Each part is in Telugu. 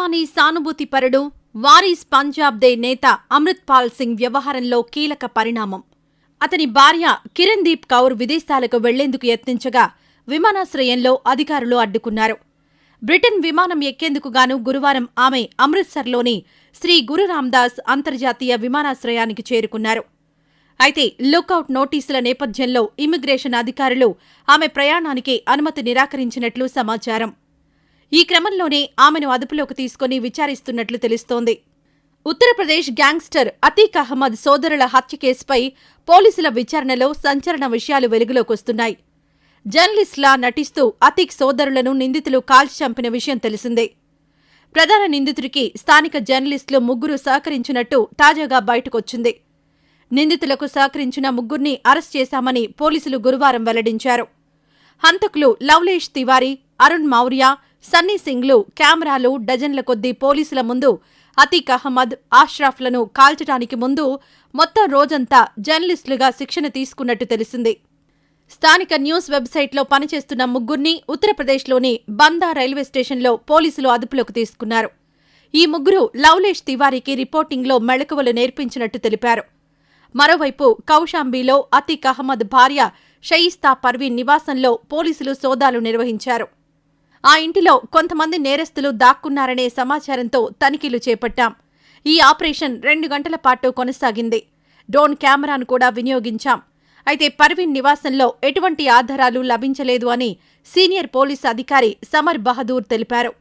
ఖలిస్తానీ సానుభూతిపరుడు, వారీస్ పంజాబ్ దే నేత అమృత్పాల్ సింగ్ వ్యవహారంలో కీలక పరిణామం. అతని భార్య కిరణ్దీప్ కౌర్ విదేశాలకు వెళ్లేందుకు యత్నించగా విమానాశ్రయంలో అధికారులు అడ్డుకున్నారు. బ్రిటన్ విమానం ఎక్కేందుకుగాను గురువారం ఆమె అమృత్సర్లోని శ్రీ గురు రామ్దాస్ అంతర్జాతీయ విమానాశ్రయానికి చేరుకున్నారు. అయితే లుకౌట్ నోటీసుల నేపథ్యంలో ఇమ్మిగ్రేషన్ అధికారులు ఆమె ప్రయాణానికి అనుమతి నిరాకరించినట్లు సమాచారం. ఈ క్రమంలోనే ఆమెను అదుపులోకి తీసుకుని విచారిస్తున్నట్లు తెలుస్తోంది. ఉత్తరప్రదేశ్ గ్యాంగ్స్టర్ అతీక్ అహ్మద్ సోదరుల హత్య కేసుపై పోలీసుల విచారణలో సంచలన విషయాలు వెలుగులోకొస్తున్నాయి. జర్నలిస్ట్లా నటిస్తూ అతీక్ సోదరులను నిందితులు కాల్చి చంపిన విషయం తెలిసిందే. ప్రధాన నిందితుడికి స్థానిక జర్నలిస్టులు ముగ్గురు సహకరించినట్టు తాజాగా బయటకొచ్చింది. నిందితులకు సహకరించిన ముగ్గురిని అరెస్ట్ చేశామని పోలీసులు గురువారం వెల్లడించారు. హంతకులు లవ్లేష్ తివారీ, అరుణ్ మౌర్య, సన్నీ సింగ్లు కెమెరాలు డజన్ల కొద్దీ పోలీసుల ముందు అతీక్ అహ్మద్, ఆష్రాఫ్లను కాల్చడానికి ముందు మొత్తం రోజంతా జర్నలిస్టులుగా శిక్షణ తీసుకున్నట్టు తెలిసింది. స్థానిక న్యూస్ వెబ్సైట్లో పనిచేస్తున్న ముగ్గురిని ఉత్తరప్రదేశ్లోని బందా రైల్వే స్టేషన్లో పోలీసులు అదుపులోకి తీసుకున్నారు. ఈ ముగ్గురు లవ్లేష్ తివారీకి రిపోర్టింగ్లో మెళకువలు నేర్పించినట్టు తెలిపారు. మరోవైపు కౌశాంబీలో అతీక్ అహ్మద్ భార్య షయిస్తా పర్వీన్ నివాసంలో పోలీసులు సోదాలు నిర్వహించారు. ఆ ఇంటిలో కొంతమంది నేరస్తులు దాక్కున్నారనే సమాచారంతో తనిఖీలు చేపట్టాం. ఈ ఆపరేషన్ 2 గంటల పాటు కొనసాగింది. డ్రోన్ కెమెరాను కూడా వినియోగించాం. అయితే పర్వీన్ నివాసంలో ఎటువంటి ఆధారాలు లభించలేదు అని సీనియర్ పోలీసు అధికారి సమర్ బహదూర్ తెలిపారు.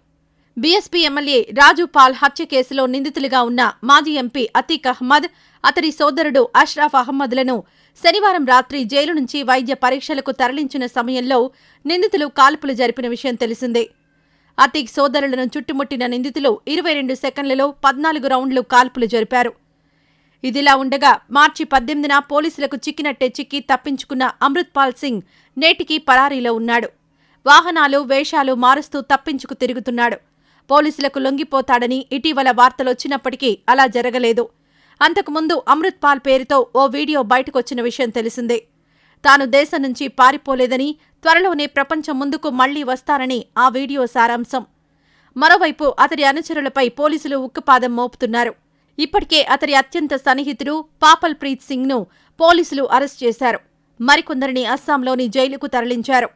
బీఎస్పీ ఎమ్మెల్యే రాజు పాల్ హత్య కేసులో నిందితులుగా ఉన్న మాజీ ఎంపీ అతీక్ అహ్మద్, అతడి సోదరుడు అష్రాఫ్ అహ్మద్లను శనివారం రాత్రి జైలు నుంచి వైద్య పరీక్షలకు తరలించిన సమయంలో నిందితులు కాల్పులు జరిపిన విషయం తెలిసిందే. అతీక్ సోదరులను చుట్టుముట్టిన నిందితులు 22 సెకండ్లలో 14 రౌండ్లు కాల్పులు జరిపారు. ఇదిలా ఉండగా మార్చి 18న పోలీసులకు చిక్కినట్టే చిక్కి తప్పించుకున్న అమృత్పాల్ సింగ్ నేటికి పరారీలో ఉన్నాడు. వాహనాలు, వేషాలు మారుస్తూ తప్పించుకు తిరుగుతున్నాడు. పోలీసులకు లొంగిపోతాడని ఇటీవల వార్తలొచ్చినప్పటికీ అలా జరగలేదు. అంతకుముందు అమృత్పాల్ పేరుతో ఓ వీడియో బయటకొచ్చిన విషయం తెలిసిందే. తాను దేశం నుంచి పారిపోలేదని, త్వరలోనే ప్రపంచం ముందుకు మళ్లీ వస్తారని ఆ వీడియో సారాంశం. మరోవైపు అతడి అనుచరులపై పోలీసులు ఉక్కుపాదం మోపుతున్నారు. ఇప్పటికే అతడి అత్యంత సన్నిహితుడు పాపల్ ప్రీత్ సింగ్ను పోలీసులు అరెస్ట్ చేశారు. మరికొందరిని అస్సాంలోని జైలుకు తరలించారు.